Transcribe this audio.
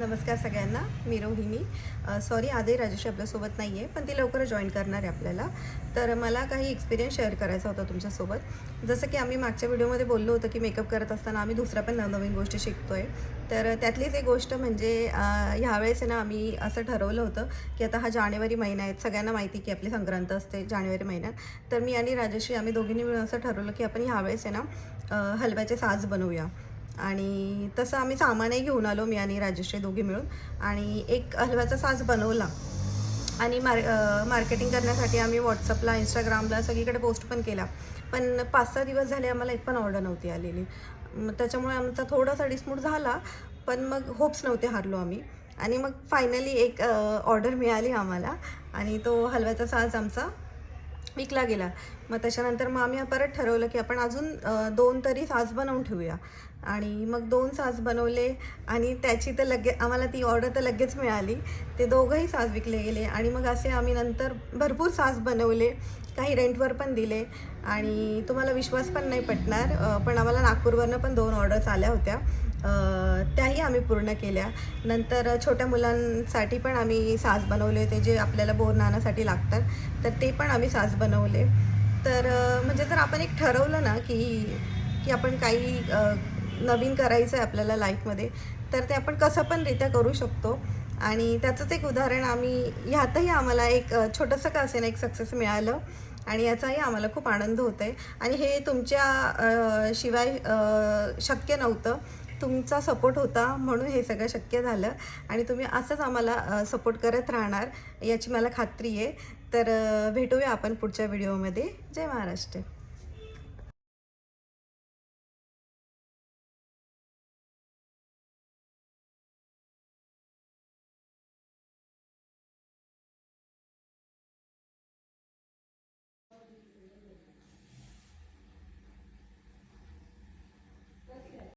नमस्कार सगळ्यांना, मी रोहिणी. सॉरी आधी राजेश आपल्यासोबत नाही आहे, पण ती लवकर जॉईन करणार आहे आपल्याला. तर मला काही एक्सपिरियन्स शेअर करायचा होता तुमच्यासोबत. जसं की आम्ही मागच्या व्हिडिओमध्ये बोललो होतो की मेकअप करत असताना आम्ही दुसऱ्या पण नवनवीन गोष्टी शिकतो आहे. तर त्यातलीच एक गोष्ट म्हणजे ह्यावेळेस आहे ना, आम्ही असं ठरवलं होतं की आता हा जानेवारी महिना आहे, सगळ्यांना माहिती की आपली संक्रांत असते जानेवारी महिन्यात. तर मी आणि राजेश्री आम्ही दोघींनी मिळून असं ठरवलं की आपण ह्यावेळेस आहे ना हलव्याचे साज बनवूया. आणि तसं आम्ही सामानही घेऊन आलो, मी आणि राजेश्री दोघी मिळून, आणि एक हलव्याचा साज बनवला. आणि मार्केटिंग करण्यासाठी आम्ही व्हॉट्सअपला, इंस्टाग्रामला सगळीकडे पोस्ट पण केला. पण 5-6 दिवस झाले आम्हाला एक पण ऑर्डर नव्हती आलेली. मग त्याच्यामुळे आमचा थोडासा डिसमूड झाला, पण मग होप्स नव्हते हारलो आम्ही. आणि मग फायनली एक ऑर्डर मिळाली आम्हाला, आणि तो हलव्याचा साज आमचा विकला गेला. मग त्याच्यानंतर मग आम्ही परत ठरवलं की आपण अजून 2 तरी साज बनवून ठेवूया. आणि मग 2 साज बनवले, आणि त्याची तर आम्हाला ती ऑर्डर तर लगेच मिळाली. ते दोघंही साज विकले गेले, आणि मग असे आम्ही नंतर भरपूर साज बनवले, काही रेंटवर पण दिले. आणि तुम्हाला विश्वास पण नाही पटणार, पण आम्हाला नागपूरवरनं पण 2 ऑर्डर्स आल्या होत्या. त्याही आम्ही पूर्ण केल्या. नंतर छोट्या मुलांसाठी पण आम्ही साज बनवले होते, जे आपल्याला बोरनाण्यासाठी लागतात. तर ते पण आम्ही साज बनवले. तर म्हणजे जर आपण एक ठरवलं ना की की आपण काही नवीन करायचं आहे आपल्याला लाईफमध्ये, तर ते आपण कसं पण रित्या करू शकतो. आणि त्याचंच एक उदाहरण, आम्ही ह्यातही आम्हाला एक छोटंसं का असेना एक सक्सेस मिळालं, आणि याचाही आम्हाला खूप आनंद होतो आहे. आणि हे तुमच्या शिवाय शक्य नव्हतं. तुमचा सपोर्ट होता म्हणून हे सगळं शक्य झालं, आणि तुम्ही असंच आम्हाला सपोर्ट करत राहणार याची मला खात्री आहे. तर भेटूया आपण पुढच्या व्हिडिओमध्ये. जय महाराष्ट्र.